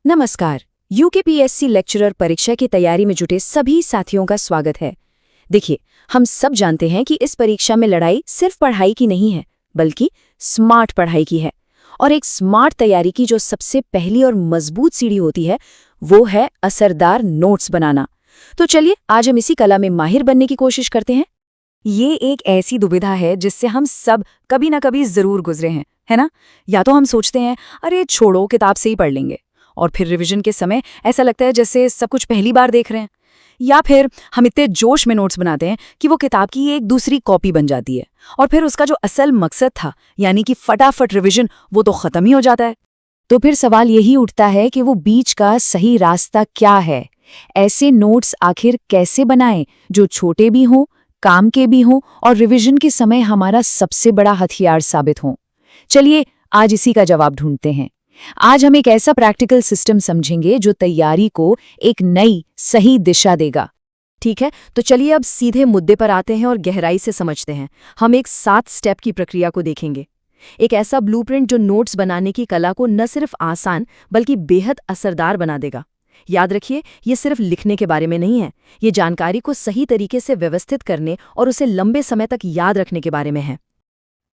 नमस्कार। UKPSC lecturer परीक्षा की तैयारी में जुटे सभी साथियों का स्वागत है। देखिए, हम सब जानते हैं कि इस परीक्षा में लड़ाई सिर्फ पढ़ाई की नहीं है, बल्कि स्मार्ट पढ़ाई की है। और एक स्मार्ट तैयारी की जो सबसे पहली और मजबूत सीढ़ी होती है, वो है असरदार नोट्स बनाना। तो चलिए, आज हम इसी कला में माहिर बनने की कोशिश करते हैं। ये एक ऐसी दुविधा है जिससे हम सब कभी ना कभी जरूर गुजरे हैं, है ना? या तो हम सोचते हैं, अरे छोड़ो, किताब से ही पढ़ लेंगे, और फिर रिवीजन के समय ऐसा लगता है जैसे सब कुछ पहली बार देख रहे हैं। या फिर हम इतने जोश में नोट्स बनाते हैं कि वो किताब की एक दूसरी कॉपी बन जाती है, और फिर उसका जो असल मकसद था, यानी कि फटाफट रिवीजन, वो तो खत्म ही हो जाता है। तो फिर सवाल यही उठता है कि वो बीच का सही रास्ता क्या है? ऐसे नोट्स आखिर कैसे बनाएं जो छोटे भी हों, काम के भी हों और रिवीजन के समय हमारा सबसे बड़ा हथियार साबित हों? चलिए, आज इसी का जवाब ढूंढते हैं। आज हम एक ऐसा प्रैक्टिकल सिस्टम समझेंगे जो तैयारी को एक नई सही दिशा देगा। ठीक है, तो चलिए अब सीधे मुद्दे पर आते हैं और गहराई से समझते हैं। हम एक 7 स्टेप की प्रक्रिया को देखेंगे, एक ऐसा ब्लूप्रिंट जो नोट्स बनाने की कला को न सिर्फ आसान बल्कि बेहद असरदार बना देगा। याद रखिए, ये सिर्फ लिखने के बारे में नहीं है, ये जानकारी को सही तरीके से व्यवस्थित करने और उसे लंबे समय तक याद रखने के बारे में है।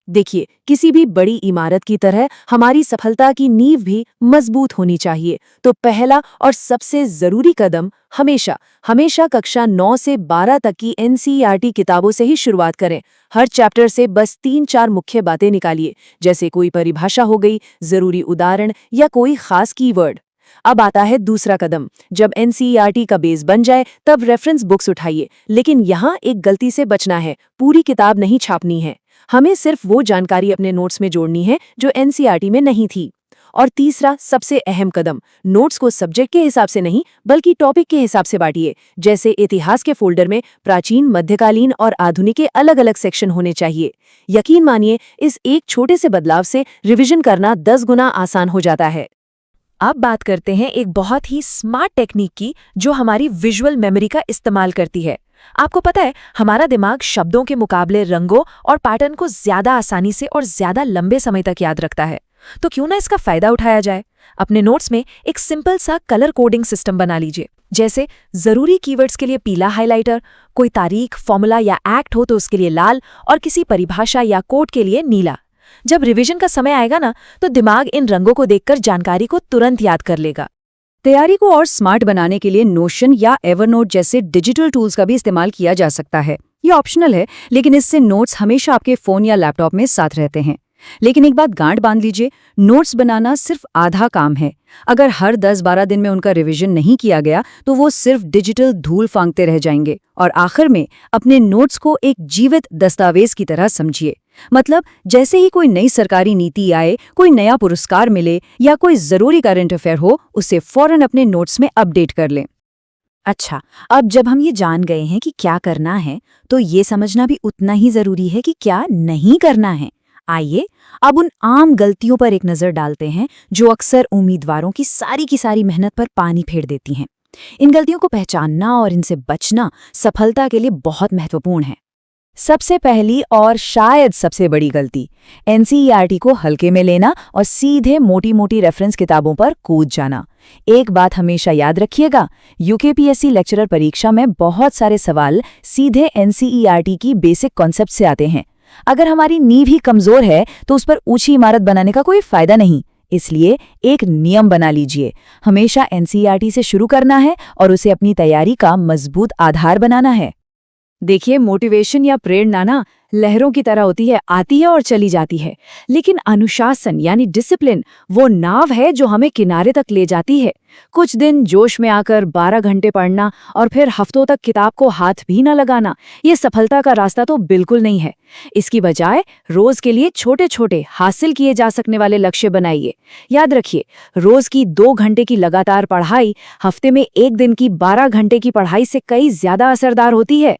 देखिए, किसी भी बड़ी इमारत की तरह हमारी सफलता की नींव भी मजबूत होनी चाहिए। तो पहला और सबसे जरूरी कदम हमेशा कक्षा 9 से 12 तक की एनसीईआरटी किताबों से ही शुरुआत करें। हर चैप्टर से बस 3-4 मुख्य बातें निकालिए, जैसे कोई परिभाषा हो गई, जरूरी उदाहरण या कोई खास कीवर्ड। अब आता है दूसरा कदम। जब एनसीईआरटी का बेस बन जाए तब रेफरेंस बुक्स उठाइए, लेकिन यहाँ एक गलती से बचना है, पूरी किताब नहीं छापनी है। हमें सिर्फ वो जानकारी अपने नोट्स में जोड़नी है जो एनसीईआरटी में नहीं थी। और तीसरा सबसे अहम कदम, नोट्स को सब्जेक्ट के हिसाब से नहीं बल्कि टॉपिक के हिसाब से बांटिए। जैसे इतिहास के फोल्डर में प्राचीन, मध्यकालीन और आधुनिक के अलग अलग सेक्शन होने चाहिए। यकीन मानिए, इस एक छोटे से बदलाव से रिवीजन करना 10 गुना आसान हो जाता है। अब बात करते हैं एक बहुत ही स्मार्ट टेक्निक की जो हमारी विजुअल मेमोरी का इस्तेमाल करती है। आपको पता है, हमारा दिमाग शब्दों के मुकाबले रंगों और पैटर्न को ज्यादा आसानी से और ज्यादा लंबे समय तक याद रखता है। तो क्यों ना इसका फायदा उठाया जाए? अपने नोट्स में एक सिंपल सा कलर कोडिंग सिस्टम बना लीजिए। जैसे जरूरी कीवर्ड्स के लिए पीला हाइलाइटर, कोई तारीख, फॉर्मूला या एक्ट हो तो उसके लिए लाल, और किसी परिभाषा या कोड के लिए नीला। जब रिवीजन का समय आएगा ना, तो दिमाग इन रंगों को देखकर जानकारी को तुरंत याद कर लेगा। तैयारी को और स्मार्ट बनाने के लिए नोशन या एवरनोट जैसे डिजिटल टूल्स का भी इस्तेमाल किया जा सकता है। ये ऑप्शनल है, लेकिन इससे नोट्स हमेशा आपके फोन या लैपटॉप में साथ रहते हैं। लेकिन एक बात गांठ बांध लीजिए, नोट्स बनाना सिर्फ आधा काम है। अगर हर 10-12 दिन में उनका रिवीजन नहीं किया गया तो वो सिर्फ डिजिटल धूल फांकते रह जाएंगे। और आखिर में अपने नोट्स को एक जीवित दस्तावेज की तरह समझिए। मतलब जैसे ही कोई नई सरकारी नीति आए, कोई नया पुरस्कार मिले या कोई जरूरी करंट अफेयर हो, उसे फौरन अपने नोट्स में अपडेट कर लें। अच्छा, अब जब हम ये जान गए हैं कि क्या करना है, तो ये समझना भी उतना ही जरूरी है कि क्या नहीं करना है। आइए अब उन आम गलतियों पर एक नजर डालते हैं जो अक्सर उम्मीदवारों की सारी मेहनत पर पानी फेर देती हैं। इन गलतियों को पहचानना और इनसे बचना सफलता के लिए बहुत महत्वपूर्ण है। सबसे पहली और शायद सबसे बड़ी गलती, एनसीईआरटी को हल्के में लेना और सीधे मोटी रेफरेंस किताबों पर कूद जाना। एक बात हमेशा याद रखिएगा, यूकेपीएससी लेक्चरर परीक्षा में बहुत सारे सवाल सीधे एनसीईआरटी की बेसिक कॉन्सेप्ट से आते हैं। अगर हमारी नींव ही कमजोर है तो उस पर ऊंची इमारत बनाने का कोई फायदा नहीं। इसलिए एक नियम बना लीजिए, हमेशा एनसीईआरटी से शुरू करना है और उसे अपनी तैयारी का मजबूत आधार बनाना है। देखिए, मोटिवेशन या प्रेरणा ना लहरों की तरह होती है, आती है और चली जाती है। लेकिन अनुशासन यानी डिसिप्लिन वो नाव है जो हमें किनारे तक ले जाती है। कुछ दिन जोश में आकर 12 घंटे पढ़ना और फिर हफ्तों तक किताब को हाथ भी न लगाना, ये सफलता का रास्ता तो बिल्कुल नहीं है। इसकी बजाय रोज के लिए छोटे हासिल किए जा सकने वाले लक्ष्य बनाइए। याद रखिए, रोज की 2 घंटे की लगातार पढ़ाई हफ्ते में 1 दिन की 12 घंटे की पढ़ाई से कई ज्यादा असरदार होती है।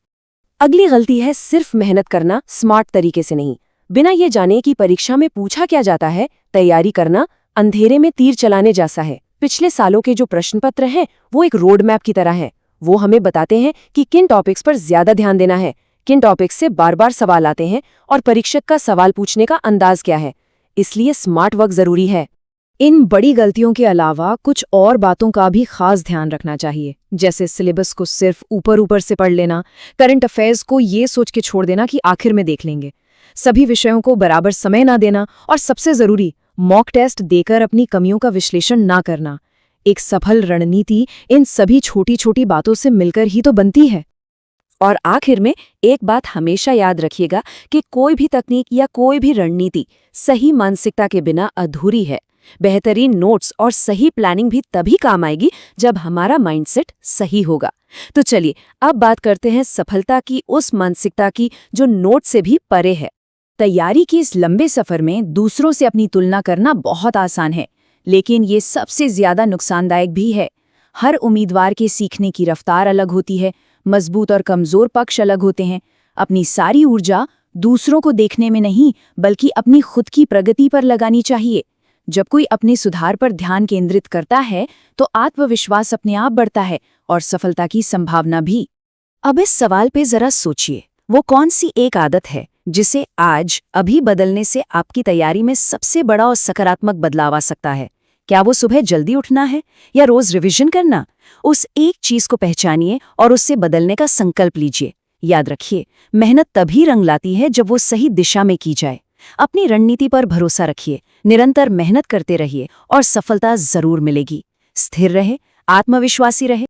अगली गलती है सिर्फ मेहनत करना, स्मार्ट तरीके से नहीं। बिना ये जाने कि परीक्षा में पूछा क्या जाता है, तैयारी करना अंधेरे में तीर चलाने जैसा है। पिछले सालों के जो प्रश्न पत्र हैं वो एक रोड मैप की तरह है। वो हमें बताते हैं कि किन टॉपिक्स पर ज्यादा ध्यान देना है, किन टॉपिक्स से बार बार सवाल आते हैं और परीक्षक का सवाल पूछने का अंदाज क्या है। इसलिए स्मार्ट वर्क जरूरी है। इन बड़ी गलतियों के अलावा कुछ और बातों का भी खास ध्यान रखना चाहिए, जैसे सिलेबस को सिर्फ ऊपर ऊपर से पढ़ लेना, करंट अफेयर्स को ये सोच के छोड़ देना कि आखिर में देख लेंगे, सभी विषयों को बराबर समय ना देना और सबसे जरूरी मॉक टेस्ट देकर अपनी कमियों का विश्लेषण ना करना। एक सफल रणनीति इन सभी छोटी छोटी बातों से मिलकर ही तो बनती है। और आखिर में एक बात हमेशा याद रखिएगा कि कोई भी तकनीक या कोई भी रणनीति सही मानसिकता के बिना अधूरी है। बेहतरीन नोट्स और सही प्लानिंग भी तभी काम आएगी जब हमारा माइंडसेट सही होगा। तो चलिए अब बात करते हैं सफलता की उस मानसिकता की जो नोट से भी परे है। तैयारी के इस लंबे सफर में दूसरों से अपनी तुलना करना बहुत आसान है, लेकिन ये सबसे ज्यादा नुकसानदायक भी है। हर उम्मीदवार के सीखने की रफ्तार अलग होती है, मजबूत और कमजोर पक्ष अलग होते हैं। अपनी सारी ऊर्जा दूसरों को देखने में नहीं, बल्कि अपनी खुद की प्रगति पर लगानी चाहिए। जब कोई अपने सुधार पर ध्यान केंद्रित करता है तो आत्मविश्वास अपने आप बढ़ता है और सफलता की संभावना भी। अब इस सवाल पे जरा सोचिए, वो कौन सी एक आदत है जिसे आज अभी बदलने से आपकी तैयारी में सबसे बड़ा और सकारात्मक बदलाव आ सकता है? क्या वो सुबह जल्दी उठना है या रोज रिवीजन करना? उस एक चीज को पहचानिए और उससे बदलने का संकल्प लीजिए। याद रखिए, मेहनत तभी रंग लाती है जब वो सही दिशा में की जाए। अपनी रणनीति पर भरोसा रखिए, निरंतर मेहनत करते रहिए और सफलता जरूर मिलेगी। स्थिर रहे, आत्मविश्वासी रहे।